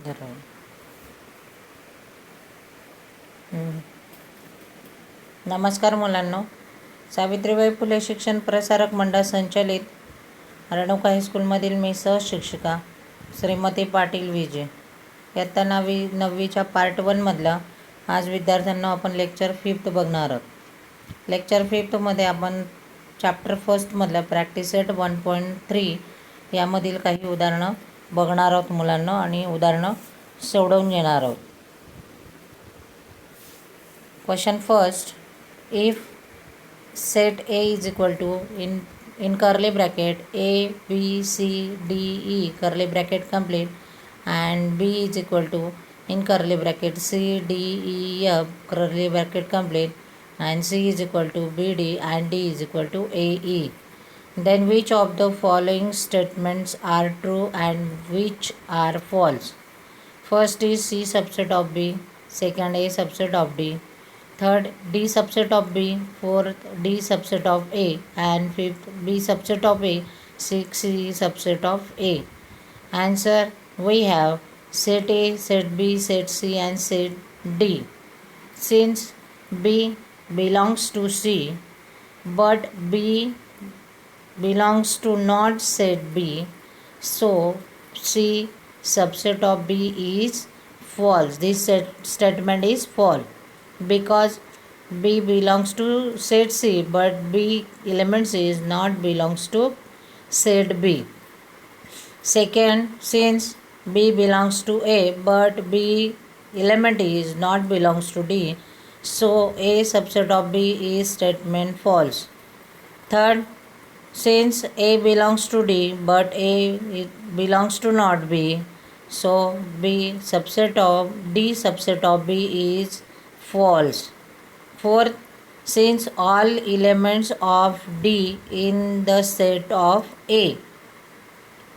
धरावं. नमस्कार मुलांनो. सावित्रीबाई फुले शिक्षण प्रसारक मंडळ संचलित रेणुका हायस्कूलमधील मी सहशिक्षिका श्रीमती पाटील विजय इयत्ता नववीच्या पार्ट 1मधलं आज विद्यार्थ्यांना आपण लेक्चर 5th बघणार आहोत. लेक्चर 5thमध्ये आपण चॅप्टर 1मधलं प्रॅक्टिस सेट 1.3 यामधील काही उदाहरणं बघणार आहोत मुलांना आणि उदाहरणं सोडवून घेणार आहोत. Question first, if set A is equal to in curly bracket A, B, C, D, E curly bracket complete and B is equal to in curly bracket C, D, E, F curly bracket complete and C is equal to B, D and D is equal to A, E, then which of the following statements are true and which are false? First is C subset of B, second A subset of D, third D subset of B, fourth D subset of A and fifth B subset of A, sixth C subset of A. Answer, we have set A, set B, set C and set D. Since B belongs to C but B belongs to not set B, so C subset of B is false. This statement is false because B belongs to set C but B element C is not belongs to set B. Second, since B belongs to A but B element is not belongs to D, so A subset of B is statement false. Third, since A belongs to D but A belongs to not B, so B subset of D subset of B is false. Fourth, since all elements of D in the set of A,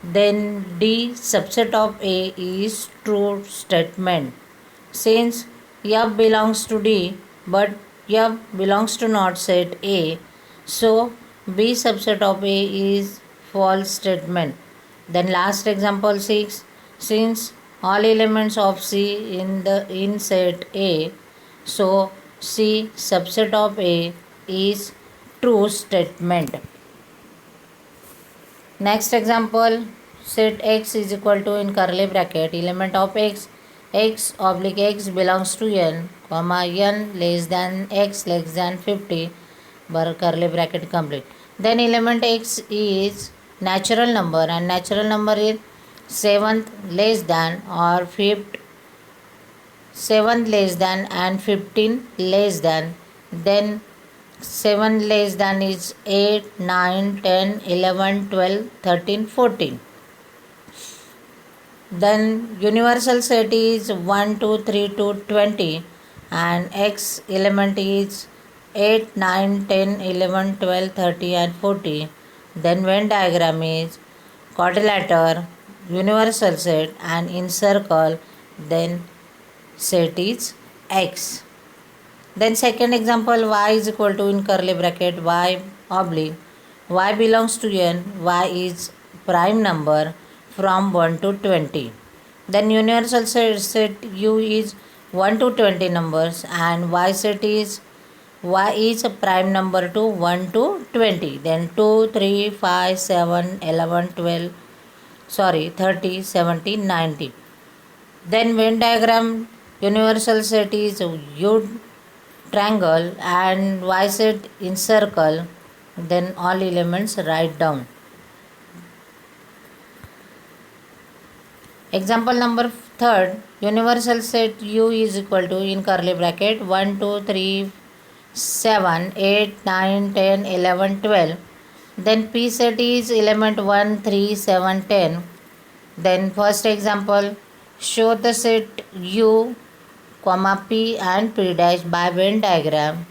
then D subset of A is true statement. Since F belongs to D but F belongs to not set A, so B subset of A is false statement. Then last example 6, since all elements of C in set A, so C subset of A is true statement. Next example, set X is equal to in curly bracket element of X, X oblique X belongs to N, comma N less than X less than 50 bar curly bracket complete. Then element X is natural number and natural number is 7th less than or 5th 7 less than and 15 less than. Then 7 less than is 8, 9, 10, 11, 12, 13, 14. Then universal set is 1, 2, 3 to 20 and X element is 8, 9, 10, 11, 12, 30 and 40. Then Venn diagram is quadrilateral, universal set and in circle, then set is X. Then second example, y is equal to in curly bracket y oblique y belongs to n, y is prime number from 1 to 20. Then universal set u is 1 to 20 numbers and y set is y is a prime number to 1 to 20. Then 2, 3, 5, 7, 11, 12, 30, 70, 90. Then Venn diagram, universal set is U triangle and Y set in circle. Then all elements write down. Example number third, universal set U is equal to in curly bracket 1, 2, 3, 7, 8, 9, 10, 11, 12. Then P set is element 1, 3, 7, 10. Then first example, show the set U, P and P dash by Venn diagram.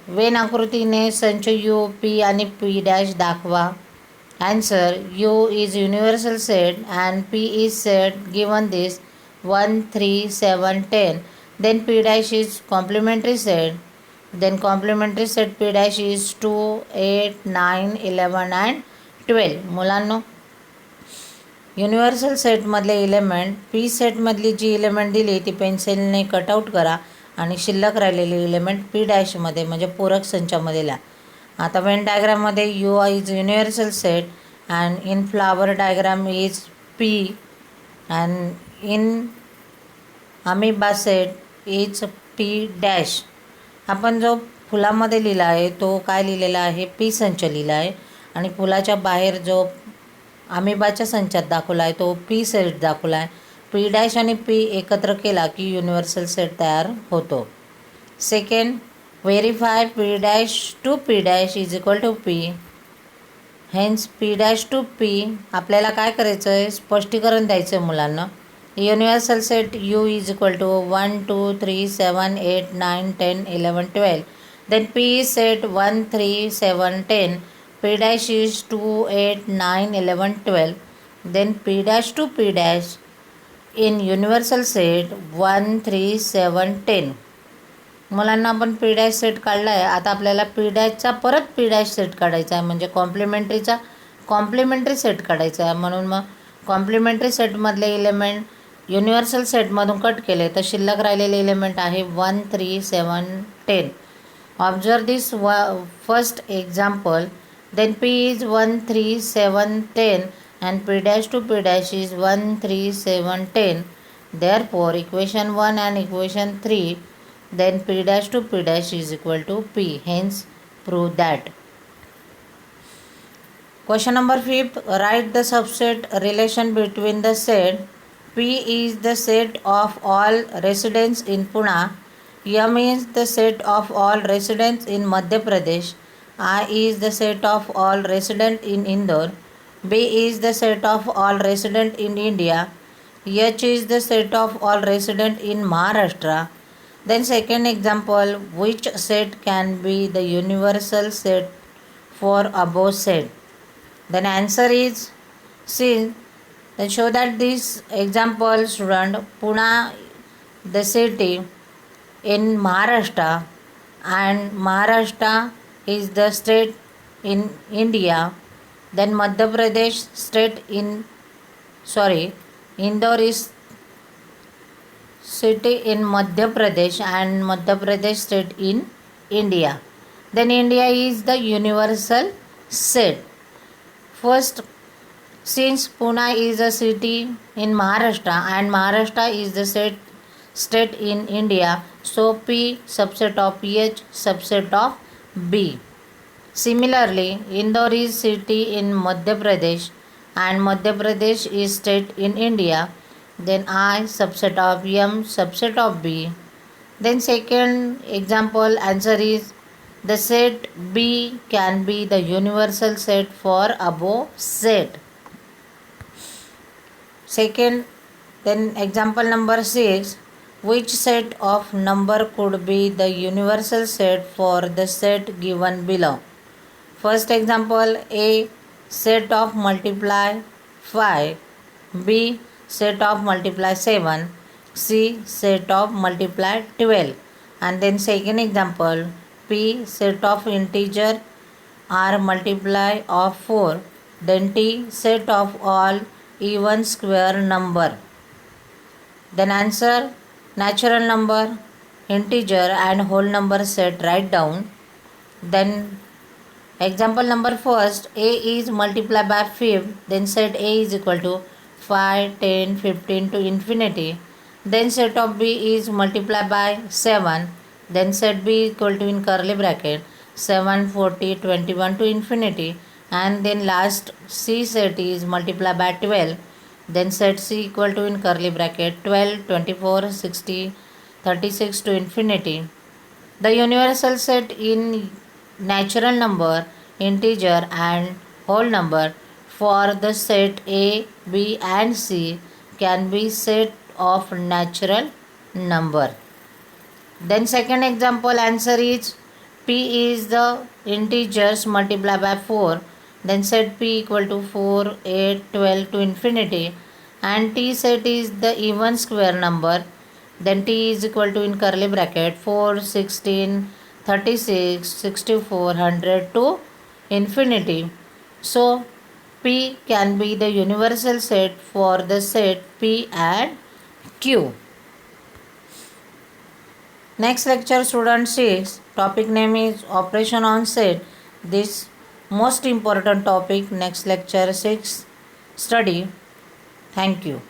Venn आकृतीने संच U, P आणि P dash दाखवा. Answer, U is universal set and P is set given this 1, 3, 7, 10. Then P dash is complementary set. Then complementary set P dash is 2, 8, 9, 11 and 12. मुलांनो, universal सेटमधले element P सेटमधली जी element दिली ती पेन्सिलने cutout करा आणि शिल्लक राहिलेली element P डॅशमध्ये म्हणजे पूरक संचामध्ये लिहा. आता वेन डायग्राममध्ये U is universal set and in flower diagram is P and in amoeba set is P dash. आपण जो फुलामध्ये लिहिला आहे तो काय लिहिलेला आहे, पी संच लिहिला आहे आणि फुलाच्या बाहेर जो अमिबाच्या संचात दाखवला आहे तो पी सेट दाखवला आहे. पी डॅश आणि पी एकत्र केला की युनिव्हर्सल सेट तयार होतो. Second, verify P dash to P dash is equal to P. Hence P dash to P आपल्याला काय करायचं आहे, स्पष्टीकरण द्यायचं आहे मुलांना. Universal set U is equal to 1 2 3 7 8 9 10 11 12. Then P set 1 3 7 10. P dash is 2 8 9 11 12. Then P dash to P dash in universal set 1 3 7 10. मुलांना आपण पी डॅश सेट काढला आहे. आता आपल्याला पी डॅशचा परत पी डॅश सेट काढायचा आहे म्हणजे कॉम्प्लिमेंटरीचा कॉम्प्लिमेंटरी सेट काढायचा आहे. म्हणून मग कॉम्प्लिमेंटरी सेटमधले इलेमेंट युनिव्हर्सल सेटमधून कट केले तर शिल्लक राहिलेले इलेमेंट आहे 1 3 7 10. Observe this first example. Then P is 1 3 7 10 and P dash to P dash is 1 3 7 10. Therefore equation 1 and equation 3, then P dash to P dash is equal to P. Hence prove that. Question number 5. Write the subset relation between the set. P is the set of all residents in Pune. M is the set of all residents in Madhya Pradesh. I is the set of all residents in Indore. B is the set of all residents in India. H is the set of all residents in Maharashtra. Then second example, which set can be the universal set for above set? Then answer is C. Then show that this example student, Pune the city in Maharashtra and Maharashtra is the state in India. Then Madhya Pradesh state Indore is city in Madhya Pradesh and Madhya Pradesh state in India. Then India is the universal set. First, since Pune is a city in Maharashtra and Maharashtra is the state in India, so P subset of H subset of B. Similarly, Indore is city in Madhya Pradesh and Madhya Pradesh is state in India. Then I subset of M subset of B. Then second example answer is the set B can be the universal set for above set. Second, then example number 6. Which set of number could be the universal set for the set given below? First example, A set of multiply 5, B set of multiply 7, C set of multiply 12. And then second example, P set of integer R multiply of 4, then T set of all even square number. Then answer, natural number, integer and whole number set write down. Then example number first, A is multiplied by 5, then set A is equal to 5, 10, 15 to infinity. Then set of B is multiplied by 7, then set B equal to in curly bracket 7, 40, 21 to infinity. And then last C set is multiplied by 12, then set C equal to in curly bracket 12, 24, 60, 36 to infinity. The universal set in natural number, integer and whole number for the set A, B and C can be set of natural number. Then second example answer is P is the integers multiplied by 4, then set P equal to 4, 8, 12 to infinity, and T set is the even square number, then T is equal to in curly bracket 4, 16, 36, 64, 100 to infinity. So P can be the universal set for the set P and Q. Next lecture student 6, topic name is operation on set. This most important topic next lecture 6 study. Thank you.